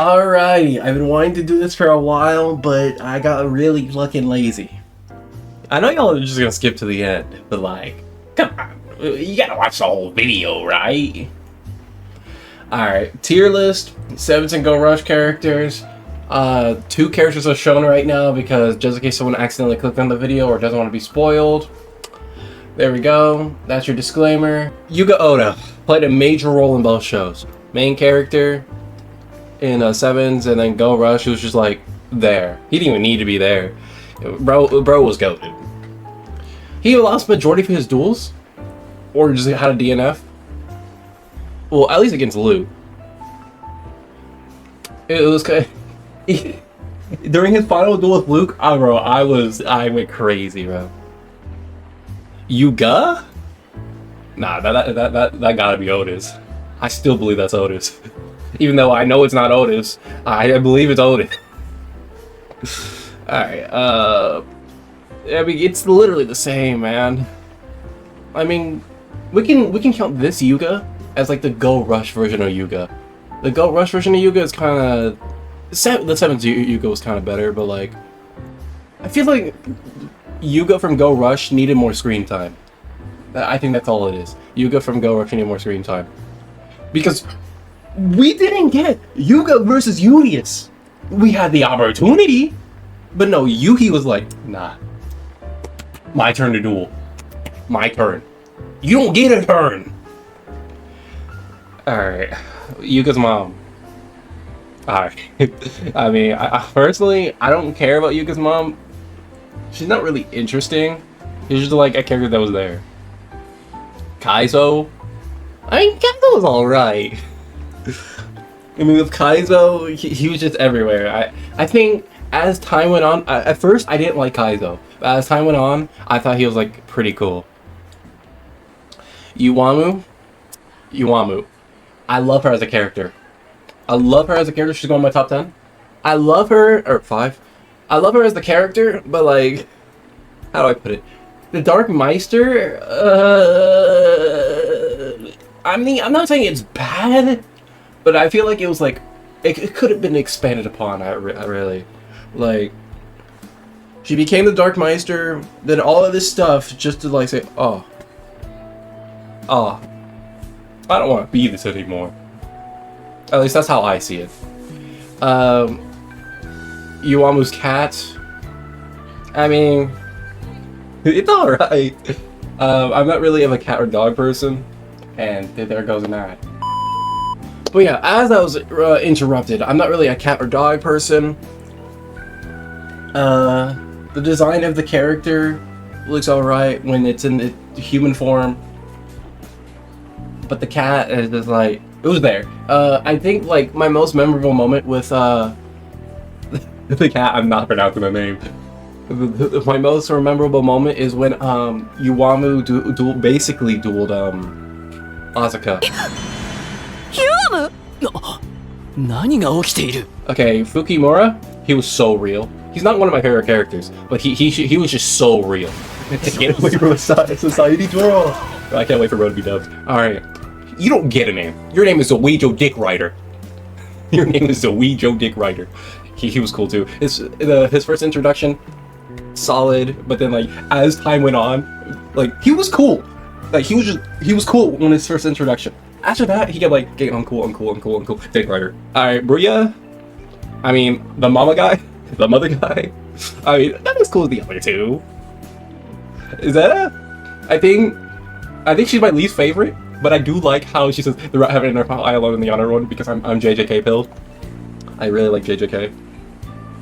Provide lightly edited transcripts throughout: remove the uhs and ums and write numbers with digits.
Alrighty, I've been wanting to do this for a while, but I got really fucking lazy. I know y'all are just gonna skip to the end, but like, come on, you gotta watch the whole video, right? Alright, tier list, Sevens and Go Rush characters. 2 characters are shown right now because just in case someone accidentally clicked on the video or doesn't want to be spoiled. There we go, that's your disclaimer. Yuga Oda played a major role in both shows. Main character in Sevens, and then Go Rush, who was just like there. He didn't even need to be there. Bro was goated. He lost majority of his duels, or just had a DNF. Well, at least against Luke. It was kind of, during his final duel with Luke, I went crazy, bro. Yuga? Nah, that gotta be Otis. I still believe that's Otis. Even though I know it's not Otis, I believe it's Otis. Alright, I mean, it's literally the same, man. I mean, we can count this Yuga as like the Go Rush version of Yuga. The Go Rush version of Yuga is kind of... The Sevens Yuga was kind of better, but like... I feel like Yuga from Go Rush needed more screen time. I think that's all it is. Yuga from Go Rush needed more screen time. Because we didn't get Yuga versus Udius. We had the opportunity, but no, Yuki was like, nah. My turn to duel. My turn. You don't get a turn. Alright. Yuga's mom. Alright. I mean, I personally, I don't care about Yuga's mom. She's not really interesting. She's just like a character that was there. Kaizo. I mean, Kaizo was alright. I mean, with Kaizo, he was just everywhere. I think as time went on, at first I didn't like Kaizo. But as time went on, I thought he was like pretty cool. Yuamu. I love her as a character. She's going in my top 10. I love her, or 5. I love her as the character, but like, how do I put it? The Dark Meister, I mean, I'm not saying it's bad, but I feel like it was like, it could have been expanded upon, I really. Like, she became the Dark Meister, then all of this stuff just to like say, oh, I don't want to be this anymore. At least that's how I see it. Yuamu's cat, I mean, it's alright. I'm not really of a cat or dog person, and there goes that. But yeah, as I was interrupted, I'm not really a cat or dog person. The design of the character looks alright when it's in the human form, but the cat is just like, it was there. I think like my most memorable moment with the cat, I'm not pronouncing the name. My most memorable moment is when Yuamu basically dueled Asuka. Yuamu? Okay, Fukimura, he was so real. He's not one of my favorite characters, but he was just so real. Get away from society draw. I can't wait for Road to be dubbed. Alright. You don't get a name. Your name is Zoijo Dick Rider. Your name is Zoijo Dick Rider. He was cool too. His first introduction, solid, but then like as time went on, like he was cool. Like he was cool when his first introduction. After that, he kept like getting uncool. Dick Rider. Alright, Bruya. I mean, the mama guy, the mother guy. I mean, not as cool as the other two. Is that I think she's my least favorite, but I do like how she says the rat heaven in her I alone in the honor one because I'm JJK pilled. I really like JJK.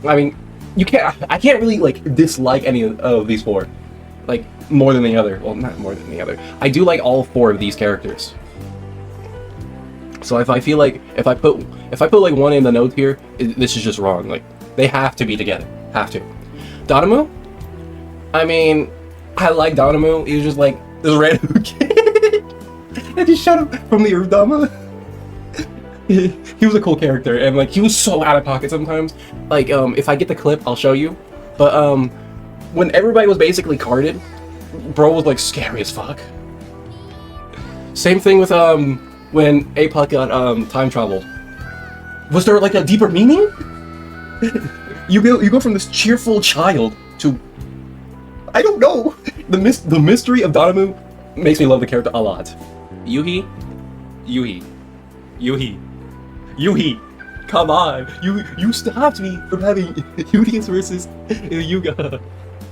I mean, I can't really like dislike any of these 4, like more than the other. Well, not more than the other. I do like all 4 of these characters. So if I feel like if I put like one in the notes here, this is just wrong. Like they have to be together. Have to. Danamu. I mean, I like Danamu. He was just like this random kid. And just shut him from the Urdama. He was a cool character, and like he was so out of pocket sometimes. Like if I get the clip, I'll show you. But when everybody was basically carded, bro was like scary as fuck. Same thing with when Apuck got time traveled. Was there like a deeper meaning? You go from this cheerful child to, I don't know. The mystery of Donamu makes me love the character a lot. Yuhi. Come on, you stopped me from having Udius versus Yuga.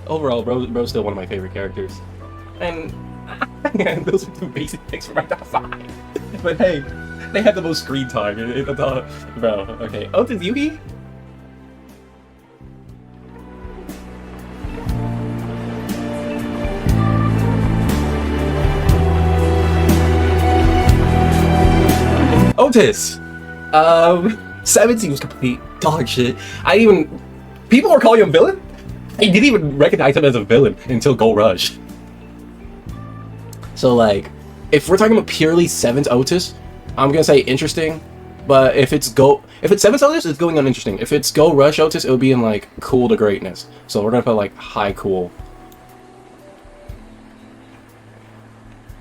Overall, bro's still one of my favorite characters. And those are 2 basic picks for my top 5. But hey, they had the most screen time. Bro, okay. Otis Yugi? Otis! SEVENS was complete dog shit. People were calling him villain? I didn't even recognize him as a villain until Go Rush. So like, if we're talking about purely SEVENS Otis, I'm gonna say interesting. But if it's SEVENS Otis, it's going on interesting. If it's Go Rush Otis, it would be in like cool to greatness. So we're gonna put like high cool.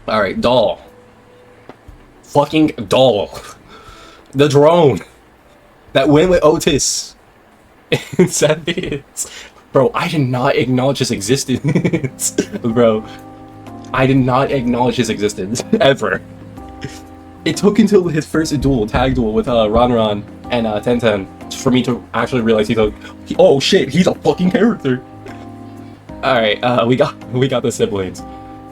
Alright, doll. Fucking doll. The drone that went with Otis in SEVENS. Bro, I did not acknowledge his existence. Bro, I did not acknowledge his existence ever. It took until his first tag duel with Ron and Ten for me to actually realize oh shit, he's a fucking character. Alright, we got the siblings.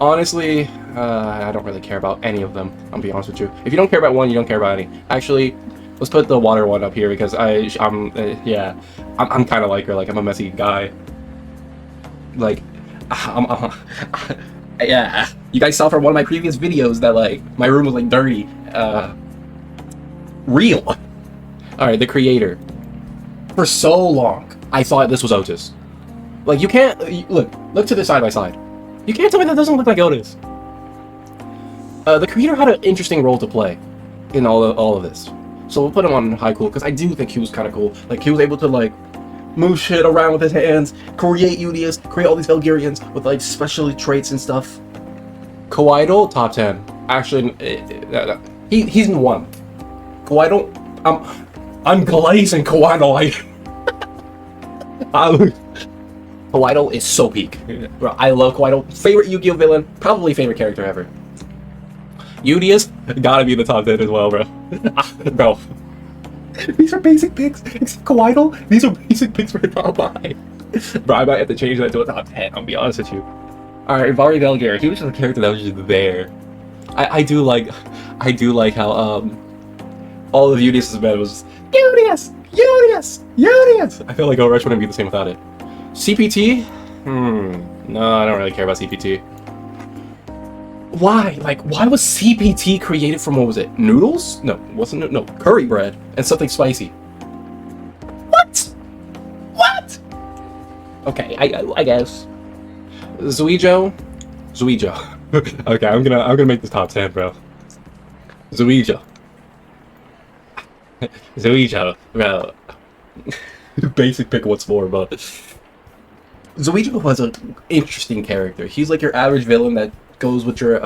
Honestly, I don't really care about any of them. I'll be honest with you. If you don't care about one, you don't care about any. Actually, let's put the water one up here because I'm kind of like her. Like, I'm a messy guy. Like, yeah. You guys saw from one of my previous videos that like my room was like dirty. Real. All right, the creator. For so long, I thought this was Otis. Like, you can't look to the side by side. You can't tell me that doesn't look like Otis. The creator had an interesting role to play in all of this. So we'll put him on high cool, because I do think he was kind of cool. Like, he was able to, like, move shit around with his hands, create Udius, create all these Valkyrians with, like, special traits and stuff. Kawaii, top 10. Actually, he's in 1. Kawaii, I'm glazing Kawaii. Kawaii is so peak. Bro, I love Kawaii. Favorite Yu-Gi-Oh villain, probably favorite character ever. Udius, gotta be in the top 10 as well, bro. Bro. These are basic picks, except Kawaii, these are basic picks for the top 5. Bro, I might have to change that to a top 10, I'll be honest with you. Alright, Vari Velgar, he was just a character that was just there. I do like how, all of Udius' men was just, Udius! I feel like Rush wouldn't be the same without it. CPT? No, I don't really care about CPT. Why? Like, why was CPT created from, what was it? Noodles? No, wasn't it? No, curry bread and something spicy. What? What? Okay, I guess. Zuijo. Okay, I'm gonna make this top 10, bro. Zuijo, bro. Basic pick once more, but Zuijo was an interesting character. He's like your average villain that goes with your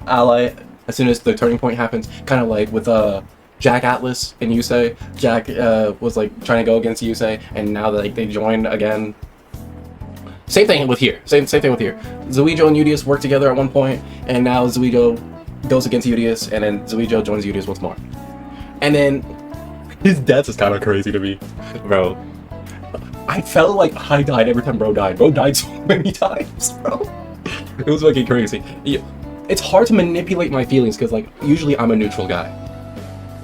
ally as soon as the turning point happens. Kind of like with Jack Atlas and Yusei. Jack was like trying to go against Yusei, and now that like, they joined again. Same thing with here. Same thing with here. Zuijo and Udius work together at one point, and now Zuijo goes against Udius, and then Zuijo joins Udius once more. And then his death is kind of crazy to me, bro. I felt like I died every time bro died. Bro died so many times, bro. It was fucking crazy. It's hard to manipulate my feelings because, like, usually I'm a neutral guy.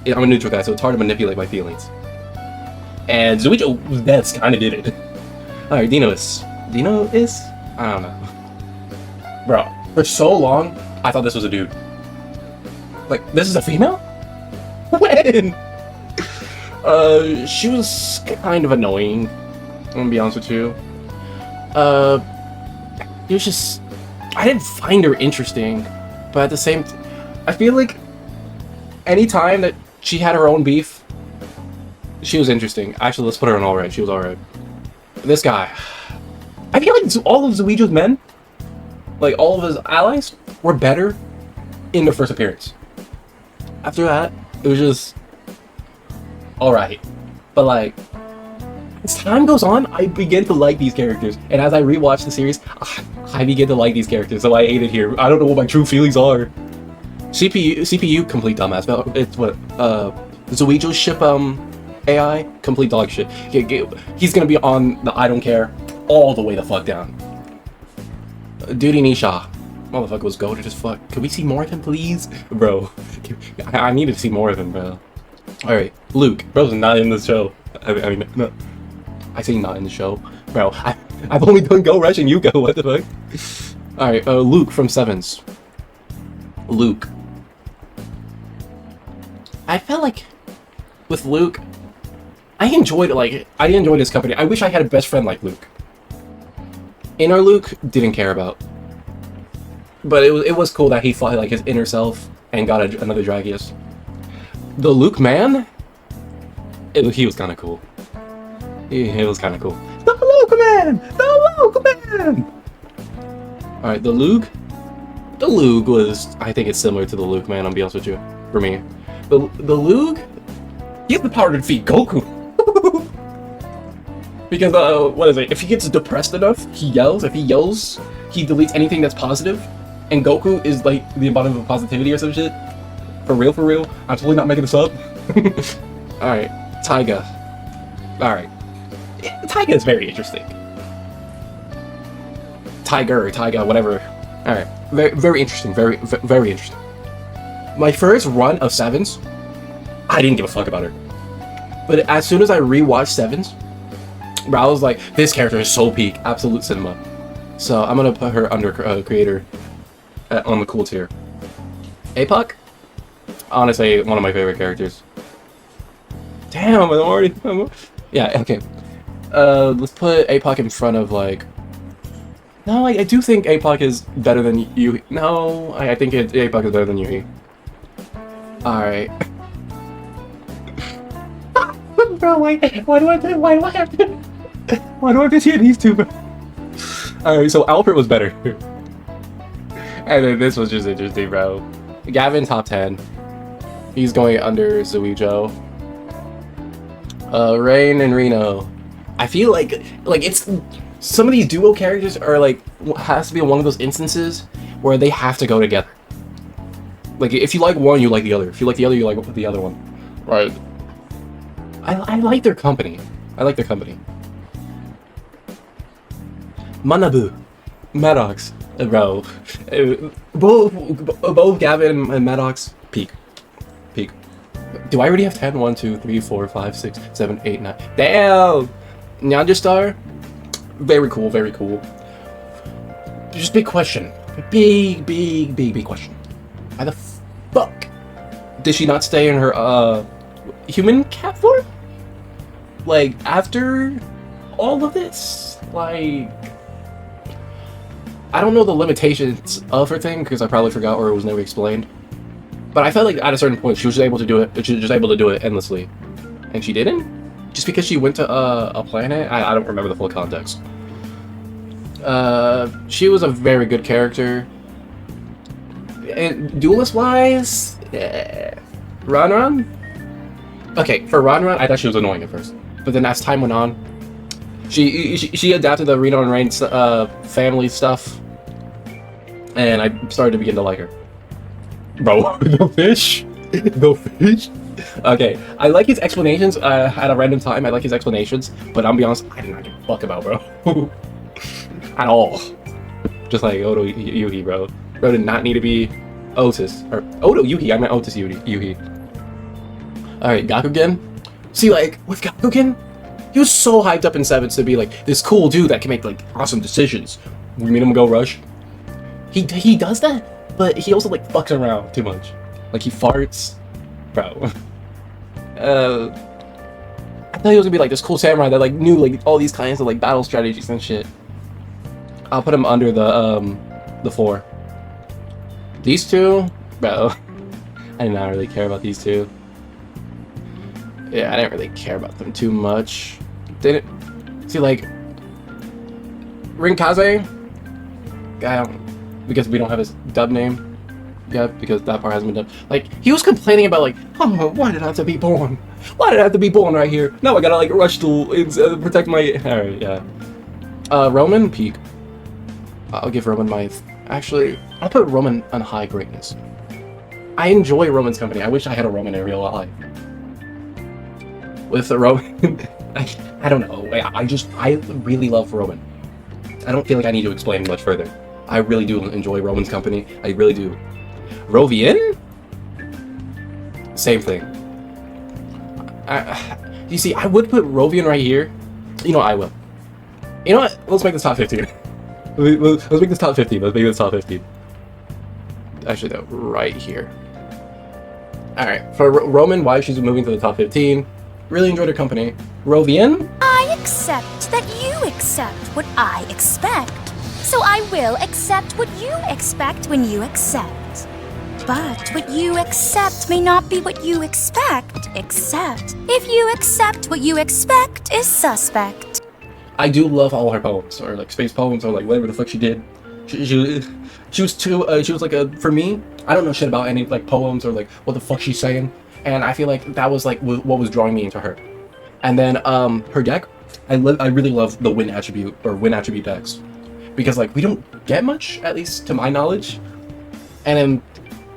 I'm a neutral guy, so it's hard to manipulate my feelings. And Zuijo's death kind of did it. Alright, Dino is? I don't know. Bro, for so long, I thought this was a dude. Like, this is a female? When? She was kind of annoying. I'm gonna be honest with you. It was just, I didn't find her interesting, but at the same I feel like any time that she had her own beef, she was interesting. Actually, let's put her on alright. She was alright. This guy, I feel like all of Zuijo's men, like all of his allies, were better in their first appearance. After that, it was just, alright. But like, as time goes on, I begin to like these characters. And as I rewatch the series, I begin to like these characters. So I ate it here. I don't know what my true feelings are. CPU, complete dumbass. It's what, Zuijo ship, AI, complete dog shit. He's gonna be on the I don't care all the way the fuck down. Duty Nisha. Motherfucker was goated as fuck. Could we see more of him, please? Bro, I need to see more of him, bro. Alright, Luke. Bro's not in the show. I mean, no. I say not in the show. Bro, I've only done Go Rush and Yuko, what the fuck? Alright, Luke from Sevens. Luke. I felt like, with Luke, I enjoyed his company. I wish I had a best friend like Luke. Inner Luke, didn't care about. But it was cool that he fought like his inner self and got another Dragius. The Luke man, he was kind of cool. It was kind of cool. The Luke man! The Luke man! Alright, the Luke was, I think it's similar to the Luke man, I'll be honest with you, for me. The Luke, he has the power to defeat Goku. Because, what is it? If he gets depressed enough, he yells. If he yells, he deletes anything that's positive. And Goku is like the embodiment of positivity or some shit. For real, for real. I'm totally not making this up. Alright, Taiga. Alright. Taiga is very interesting. Taiga, whatever. Alright. Very interesting. Very interesting. My first run of Sevens, I didn't give a fuck about her. But as soon as I rewatched Sevens, bro, I was like, this character is so peak. Absolute cinema. So I'm gonna put her under creator on the cool tier. APOC? Honestly, one of my favorite characters. Damn, I'm already... Yeah, okay. Let's put APOC in front of, like... No, I do think APOC is better than Yuhi. No, I think APOC is better than Yuhi. Alright. Bro, why do I have to hear these two, bro? Alright, so Alfred was better. And then this was just interesting, bro. Gavin, top 10. He's going under Zuijo. Rain and Reno. I feel like it's... Some of these duo characters are like... Has to be one of those instances where they have to go together. Like, if you like one, you like the other. If you like the other, you like the other one. Right. I like their company. I like their company. Manabu. Maddox. Bro. Both Gavin and Maddox. Peak. Do I already have 10? 1, 2, 3, 4, 5, 6, 7, 8, 9. Damn! Nyanja Star? Very cool, very cool. Just big question. Big question. Why the fuck did she not stay in her, human cat form? Like, after all of this? Like... I don't know the limitations of her thing, because I probably forgot or it was never explained. But I felt like at a certain point she was just able to do it. She was just able to do it endlessly, and she didn't. Just because she went to a planet, I don't remember the full context. She was a very good character. And duelist-wise, Ran. Okay, for Ran, I thought she was annoying at first, but then as time went on, she adapted the Reno and Rain family stuff, and I started to begin to like her. Bro, no fish? No fish? Okay, I like his explanations at a random time. I like his explanations, but I'll be honest, I did not give a fuck about, bro. At all. Just like Odo Yuhi, bro. Bro did not need to be Otis. Or Odo Yuhi, I meant Otis Yuhi. Alright, Gakugen. See, like, with Gakugen, he was so hyped up in Sevens to be like this cool dude that can make like awesome decisions. We made him go rush. He does that, but he also like fucks around too much. Like he farts. Bro. I thought he was gonna be like this cool samurai that like knew like all these kinds of like battle strategies and shit. I'll put him under the 4. These two, bro. I did not really care about these two. Yeah, I didn't really care about them too much. Didn't see like Rinkaze. Because we don't have his dub name yet, because that part hasn't been done. Like he was complaining about like, oh, why did I have to be born? Why did it have to be born right here? Now I gotta like rush to protect my. All right, yeah. Roman peak. I'll give Roman my. Actually, I'll put Roman on high greatness. I enjoy Roman's company. I wish I had a Roman in real life. With a Roman, I don't know. I really love Roman. I don't feel like I need to explain much further. I really do enjoy Roman's company. I really do. Rovian? Same thing. You see, I would put Rovian right here. You know, I will. You know what? Let's make this top 15. Let's make this top 15. Let's make this top 15. Actually, no, right here. Alright, for Roman, why she's moving to the top 15. Really enjoyed her company. Rovian? I accept that you accept what I expect. So I will accept what you expect when you accept. But what you accept may not be what you expect, except if you accept what you expect is suspect. I do love all her poems, or like space poems, or like whatever the fuck she did. She was too. She was like a. For me, I don't know shit about any like poems or like what the fuck she's saying, and I feel like that was like what was drawing me into her. And then her deck, I really love the win attribute or win attribute decks, because like we don't get much, at least to my knowledge, and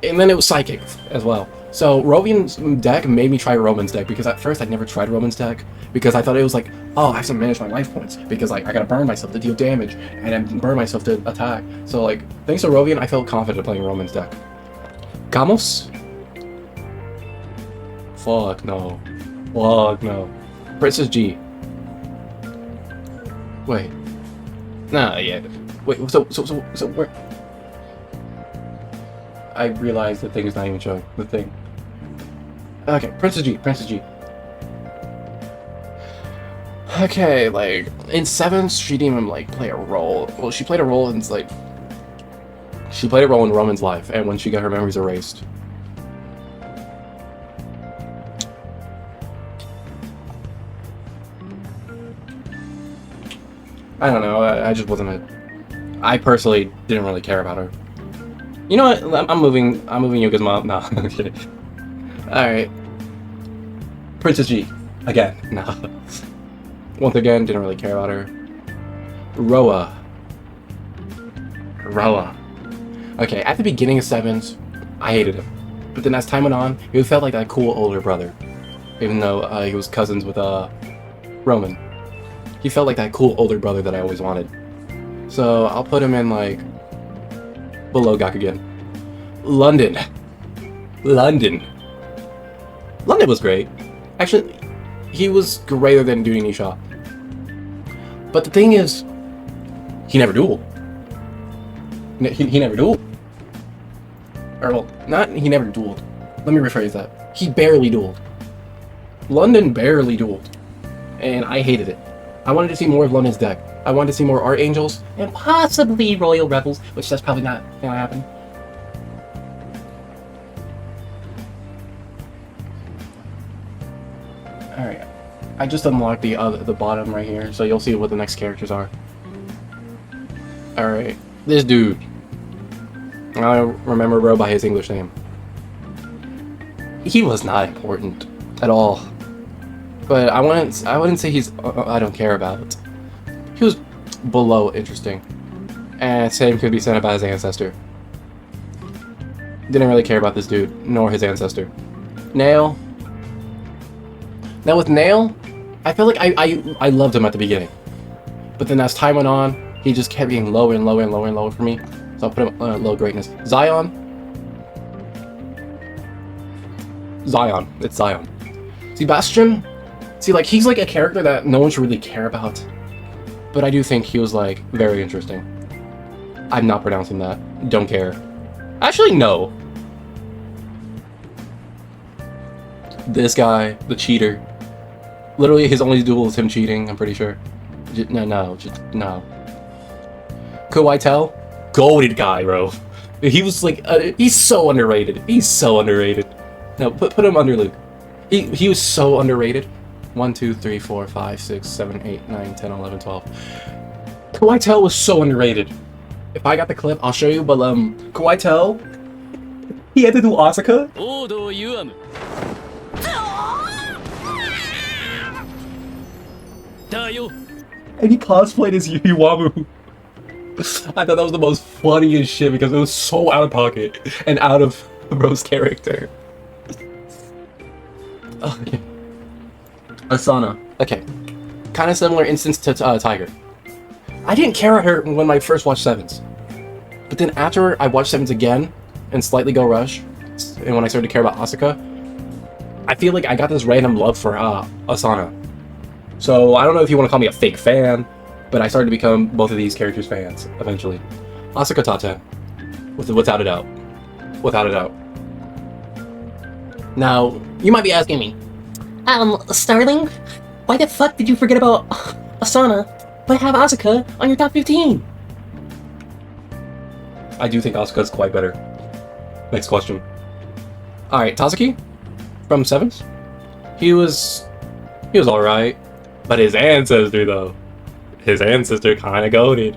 then it was psychic as well. So Rovian's deck made me try Roman's deck, because at first I'd never tried Roman's deck, because I thought it was like, oh, I have to manage my life points, because like I gotta burn myself to deal damage and then burn myself to attack. So like thanks to Rovian, I felt confident playing Roman's deck. Gamos? Fuck no. Fuck no. Princess G. Wait. Nah, yeah. Wait, so where? I realized the thing is not even showing the thing. Okay, Princess G. Okay, like in Sevens, she didn't even like play a role. Well, she played a role in like she played a role in Roman's life, and when she got her memories erased. I don't know. I just wasn't I personally didn't really care about her. You know what? I'm moving Yuka's mom. No, I'm kidding. Alright. Princess G. Again. No. Once again, didn't really care about her. Roa. Okay, at the beginning of Sevens, I hated him. But then as time went on, he felt like that cool older brother. Even though he was cousins with Roman. He felt like that cool older brother that I always wanted. So I'll put him in like below Gakugen. London was great. Actually, he was greater than Duty Nisha. But the thing is, he never dueled. He never dueled. Or well, not he never dueled. Let me rephrase that. He barely dueled. London barely dueled. And I hated it. I wanted to see more of London's deck. I wanted to see more Archangels, and possibly Royal Rebels, which that's probably not gonna happen. Alright. I just unlocked the bottom right here, so you'll see what the next characters are. Alright. This dude. I remember bro by his English name. He was not important at all. But I wouldn't say he's I don't care about. He was below interesting. And same could be said about his ancestor. Didn't really care about this dude, nor his ancestor. Nail. Now with Nail, I feel like I loved him at the beginning. But then as time went on, he just kept getting lower and lower and lower and lower for me. So I'll put him on low greatness. Zion. It's Zion. Sebastian. See, like, he's like a character that no one should really care about. But I do think he was, like, very interesting. I'm not pronouncing that. Don't care. Actually, no. This guy, the cheater. Literally, his only duel is him cheating, I'm pretty sure. No. Kuwaitel? Goated guy, bro. He was, like, he's so underrated. No, put him under Luke. He was so underrated. 1, 2, 3, 4, 5, 6, 7, 8, 9, 10, 11, 12. Kuwaitel was so underrated. If I got the clip, I'll show you, but Kuwaitel, he had to do Asuka. And he cosplayed as Yuiwamu. I thought that was the most funniest shit because it was so out of pocket and out of Bro's character. Okay. Asana. Okay. Kind of similar instance to Tiger. I didn't care about her when I first watched Sevens. But then after I watched Sevens again and Slightly Go Rush, and when I started to care about Asuka, I feel like I got this random love for Asana. So I don't know if you want to call me a fake fan, but I started to become both of these characters' fans eventually. Asuka top 10. Without a doubt. Without a doubt. Now, you might be asking me, Starling, why the fuck did you forget about Asana but have Asuka on your top 15? I do think Asuka's quite better. Next question. Alright, Tazuki from Sevens. He was alright. But his ancestor though. His ancestor kinda goated.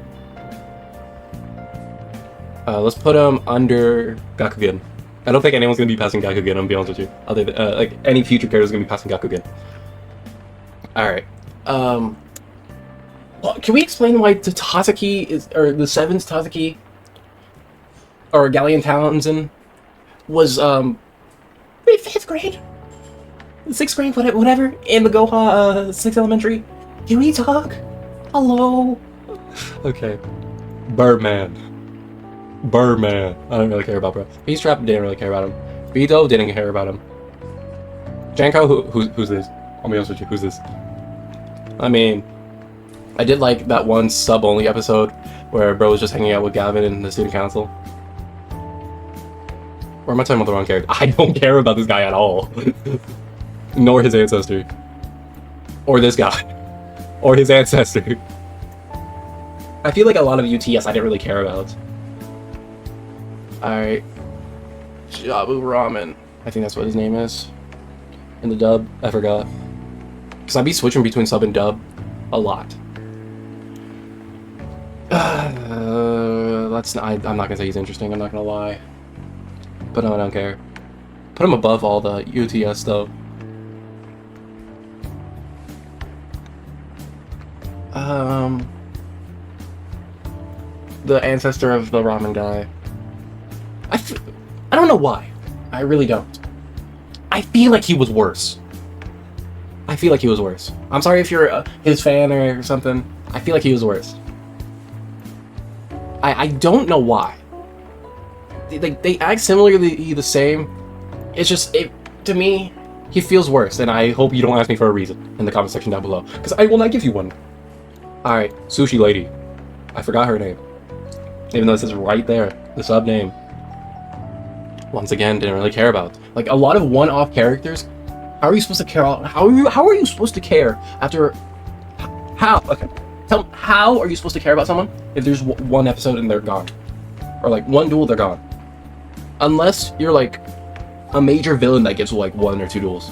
Let's put him under Gakugen. I don't think anyone's gonna be passing Gakugen, I'm gonna be honest with you. Other than, like, any future character is gonna be passing Gakugen. Alright. Well, can we explain why the Tazuki is, or the Sevens Tazuki, or Galleon Townsend, was, 5th grade? 6th grade, whatever, in the Goha, 6th elementary? Can we talk? Hello? Okay. Birdman. I don't really care about bro. Beast Trap didn't really care about him. Vito didn't care about him. Janko, who's this? I'll be honest with you, who's this? I mean, I did like that one sub-only episode where bro was just hanging out with Gavin in the student council. Or am I talking about the wrong character? I don't care about this guy at all. Nor his ancestor. Or this guy. Or his ancestor. I feel like a lot of UTS I didn't really care about. Alright. Jabu Ramen. I think that's what his name is. In the dub. I forgot. Because I'd be switching between sub and dub a lot. I'm not gonna say he's interesting, I'm not gonna lie. But no, I don't care. Put him above all the UTS though. The ancestor of the ramen guy. I don't know why. I really don't. I feel like he was worse. I'm sorry if you're his fan or something. I feel like he was worse. I don't know why. They act similarly the same. It's just, to me, he feels worse, and I hope you don't ask me for a reason in the comment section down below, because I will not give you one. Alright, Sushi Lady. I forgot her name. Even though it says right there, the sub name. Once again, didn't really care about. Like, a lot of one-off characters, how are you supposed to care? How are you supposed to care after... How? Okay. Tell me, how are you supposed to care about someone if there's one episode and they're gone? Or, like, one duel, they're gone. Unless you're, like, a major villain that gives, like, 1 or 2 duels.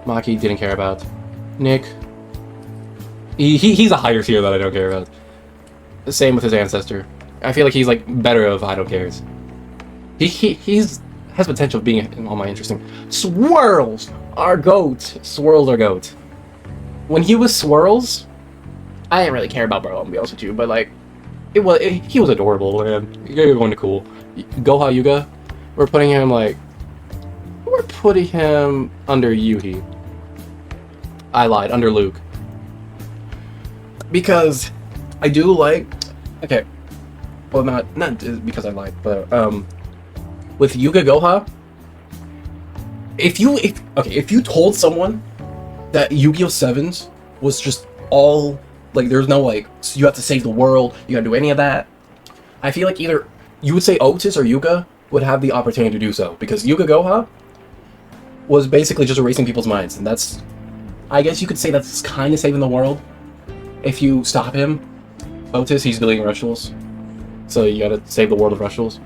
Maki, didn't care about. Nick... He's a higher tier that I don't care about. The same with his ancestor. I feel like he's like better of I don't cares. He has potential of being all my interesting. Swirls are goat. Swirls are goat. When he was Swirls, I didn't really care about bro. I'll be honest with you, but like, he was adorable, man. You're going to cool. Goha Yuga, we're putting him under Yuhi. I lied, under Luke. Because I do like, okay, well not because I lied, but with Yuga Goha, if you told someone that Yu-Gi-Oh! Sevens was just all like there's no like you have to save the world, you gotta do any of that, I feel like either you would say Otis or Yuga would have the opportunity to do so, because Yuga Goha was basically just erasing people's minds, and that's, I guess you could say that's kind of saving the world. If you stop him, Otis, he's deleting rush duels, so you gotta save the world of rush duels.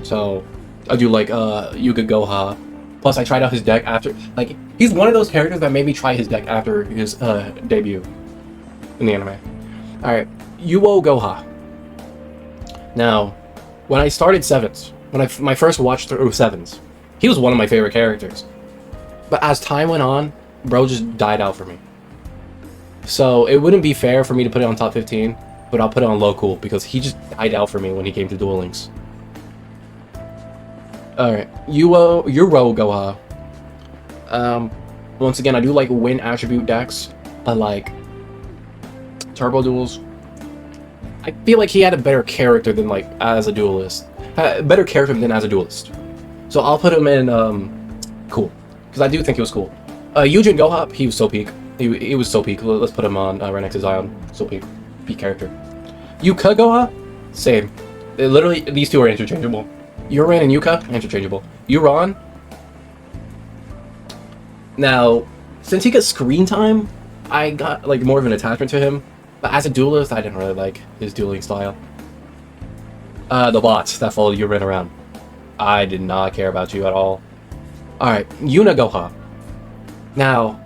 So I do like Yuga Goha. Plus, I tried out his deck after, like, he's one of those characters that made me try his deck after his debut in the anime. All right, Yuo Goha. Now, when I started Sevens, when my first watch through Sevens, he was one of my favorite characters. But as time went on, bro just died out for me. So it wouldn't be fair for me to put it on top 15, but I'll put it on low cool because he just died out for me when he came to Duel Links. Alright, Yuro Goha. Once again, I do like win attribute decks, but like Turbo Duels, I feel like he had a better character than like as a duelist. Better character than as a duelist. So I'll put him in cool, because I do think he was cool. Yujin Goha, he was so peak. He was so peak. Let's put him on right next to Zion. So peak character. Yuka Goha, same. Literally, these two are interchangeable. Uran and Yuka, interchangeable. Uran. Now, since he got screen time, I got like more of an attachment to him. But as a duelist, I didn't really like his dueling style. The bots that followed Uran around. I did not care about you at all. Alright, Yuna Goha. Now,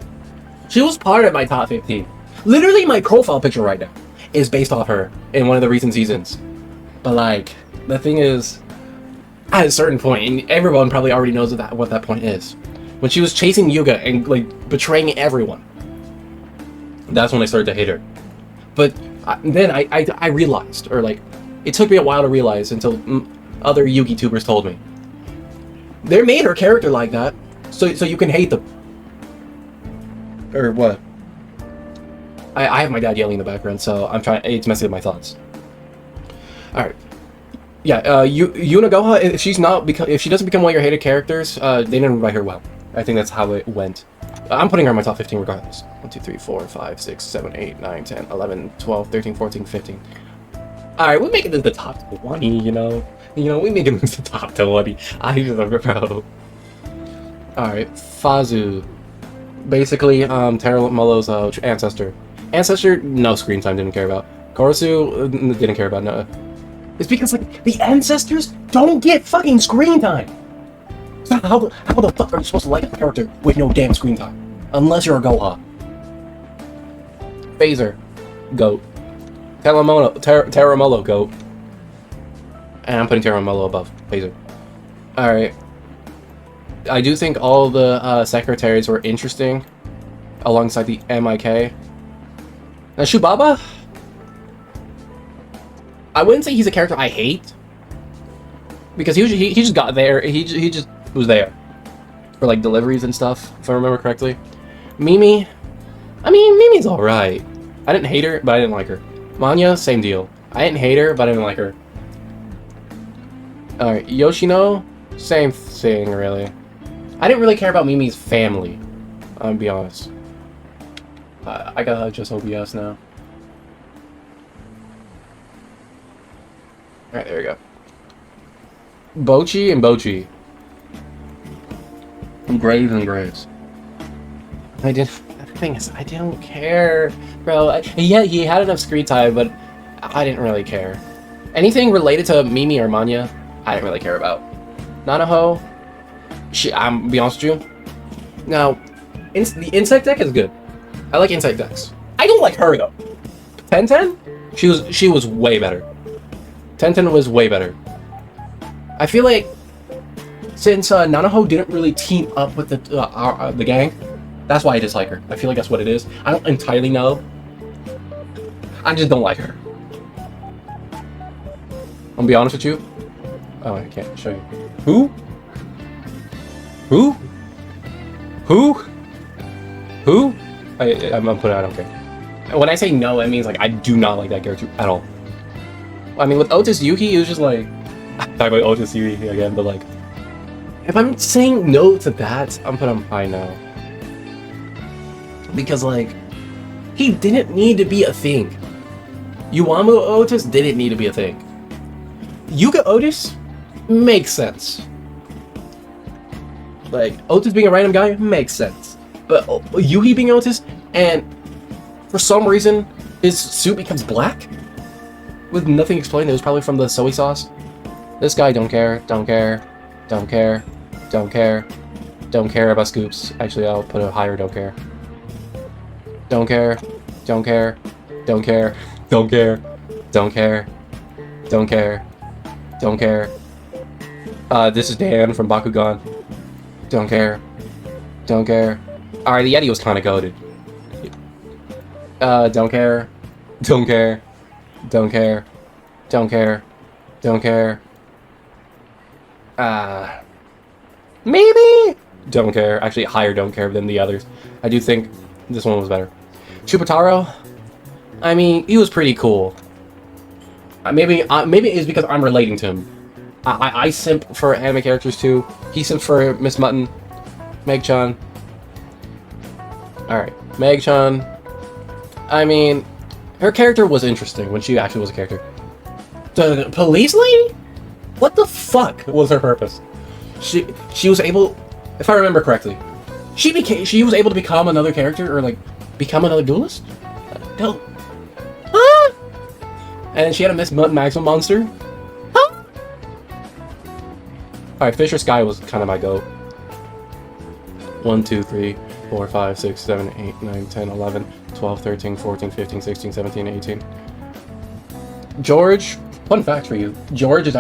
she was part of my top 15. Literally, my profile picture right now is based off her in one of the recent seasons. But like, the thing is, at a certain point, and everyone probably already knows what that point is, when she was chasing Yuga and like betraying everyone, that's when I started to hate her. But then I realized, or like, it took me a while to realize until other Yugi tubers told me. They made her character like that, so you can hate them. Or what? I have my dad yelling in the background, so it's messing up my thoughts. Alright. Yeah, Yuna Goha, if she doesn't become one of your hated characters, they didn't write her well. I think that's how it went. I'm putting her in my top 15 regardless. 1, 2, 3, 4, 5, 6, 7, 8, 9, 10, 11, 12, 13, 14, 15. Alright, we're making this the top 20, you know? We're making this the top 20. I just love it, bro. Alright, Fazu. Basically, Terramolo's ancestor. Ancestor, no screen time, didn't care about. Korosu, didn't care about, no. It's because, like, the ancestors don't get fucking screen time! So how the fuck are you supposed to like a character with no damn screen time? Unless you're a Goha. Phaser. Goat. Terramolo, goat. And I'm putting Terramolo above Phaser. Alright. I do think all the secretaries were interesting alongside the MIK. Now Shubaba, I wouldn't say he's a character I hate, because he just got there. He just was there for like deliveries and stuff, if I remember correctly. Mimi, I mean, Mimi's all right. I didn't hate her, but I didn't like her. Manya, same deal. I didn't hate her, but I didn't like her. Alright, Yoshino, same thing really. I didn't really care about Mimi's family, I'll be honest. I gotta just OBS now. Alright, there we go. Bochi and Bochi. Graves and Graves. The thing is, I didn't care, bro. Yeah, he had enough screen time, but I didn't really care. Anything related to Mimi or Manya, I didn't really care about. Nanaho, I'm be honest with you. Now, the insect deck is good. I like insect decks. I don't like her though. Tenten, she was way better. Tenten was way better. I feel like since Nanaho didn't really team up with the gang, that's why I dislike her. I feel like that's what it is. I don't entirely know. I just don't like her. I'll be honest with you. Oh, I can't show you. Who? Who? Who? Who? I'm putting I don't care. When I say no, it means like I do not like that character at all. I mean, with Otis Yuki, it was just like I'm talking about Otis Yuki again, but like if I'm saying no to that, I'm putting high now. Because like he didn't need to be a thing. Yuamu Otis didn't need to be a thing. Yuga Otis makes sense. Like Otis being a random guy makes sense. But Yuhi being Otis, and for some reason his suit becomes black with nothing explained. It was probably from the soy sauce. This guy don't care about scoops. Actually, I'll put a higher don't care. Don't care. This is Dan from Bakugan. Don't care. Alright, the Yeti was kind of goated. Don't care. Don't care. Don't care. Don't care. Don't care. Maybe? Don't care. Actually, higher don't care than the others. I do think this one was better. Chupataro? I mean, he was pretty cool. Maybe it's because I'm relating to him. I simp for anime characters too. He simp for Miss Mutton. Meg-chan. Alright, Meg-chan. I mean, her character was interesting when she actually was a character. The police lady? What the fuck was her purpose? She was able, if I remember correctly, she was able to become another character or like become another duelist? No. Huh? And she had a Miss Mutton Maximum monster? Huh? Alright, Fisher Sky was kind of my goat. 1, 2, 3, 4, 5, 6, 7, 8, 9, 10, 11, 12, 13, 14, 15, 16, 17, 18. George, fun fact for you. George's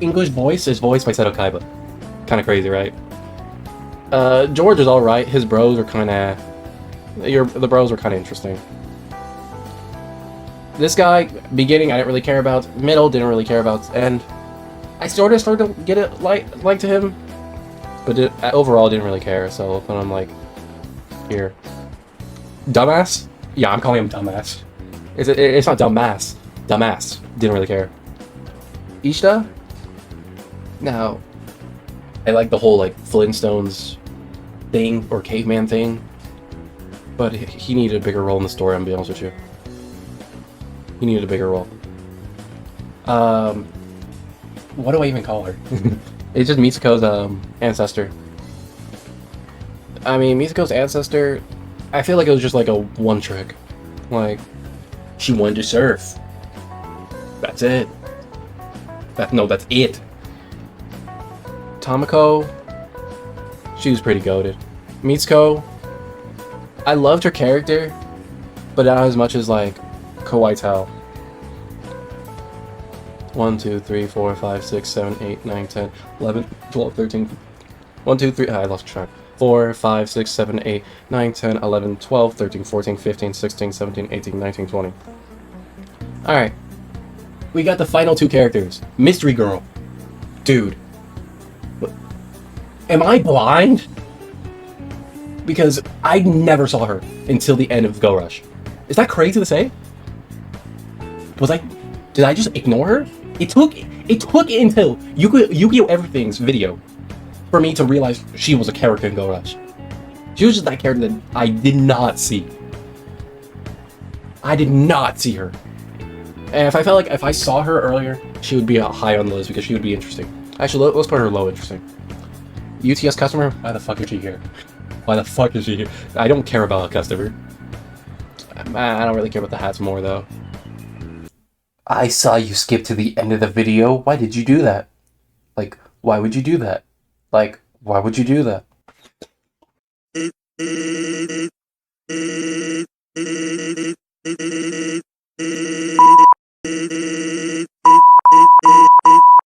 English voice is voiced by Seto Kaiba. Kind of crazy, right? George is alright. His bros are kind of... The bros were kind of interesting. This guy, beginning, I didn't really care about. Middle, didn't really care about. And I sort of started to get it like to him. But overall, didn't really care. So then I'm like, here. Dumbass? Yeah, I'm calling him dumbass. It's not dumbass. Dumbass. Didn't really care. Ishida? Now, I like the whole like Flintstones thing or caveman thing. But he needed a bigger role in the story, I'm being honest with you. He needed a bigger role. What do I even call her? It's just Mitsuko's ancestor. I mean, Mitsuko's ancestor, I feel like it was just like a one trick. Like, she wanted to surf. That's it. That's it. Tomoko, she was pretty goated. Mitsuko, I loved her character, but not as much as like Kawaii Tao. 1, 2, 3, 4, 5, 6, 7, 8, 9, 10, 11, 12, 13. 1, 2, 3. I lost track. 4, 5, 6, 7, 8, 9, 10, 11, 12, 13, 14, 15, 16, 17, 18, 19, 20. Alright. We got the final two characters. Mystery Girl. Dude. Am I blind? Because I never saw her until the end of Go Rush. Is that crazy to say? Did I just ignore her? It took until Yu-Gi-Oh! Everything's video for me to realize she was a character in Go Rush. She was just that character that I did not see. I did not see her. And if I felt like if I saw her earlier, she would be high on the list because she would be interesting. Actually, let's put her low interesting. UTS customer? Why the fuck is she here? Why the fuck is she here? I don't care about a customer. I don't really care about the hats more though. I saw you skip to the end of the video. Why did you do that? Like, why would you do that? Like, why would you do that?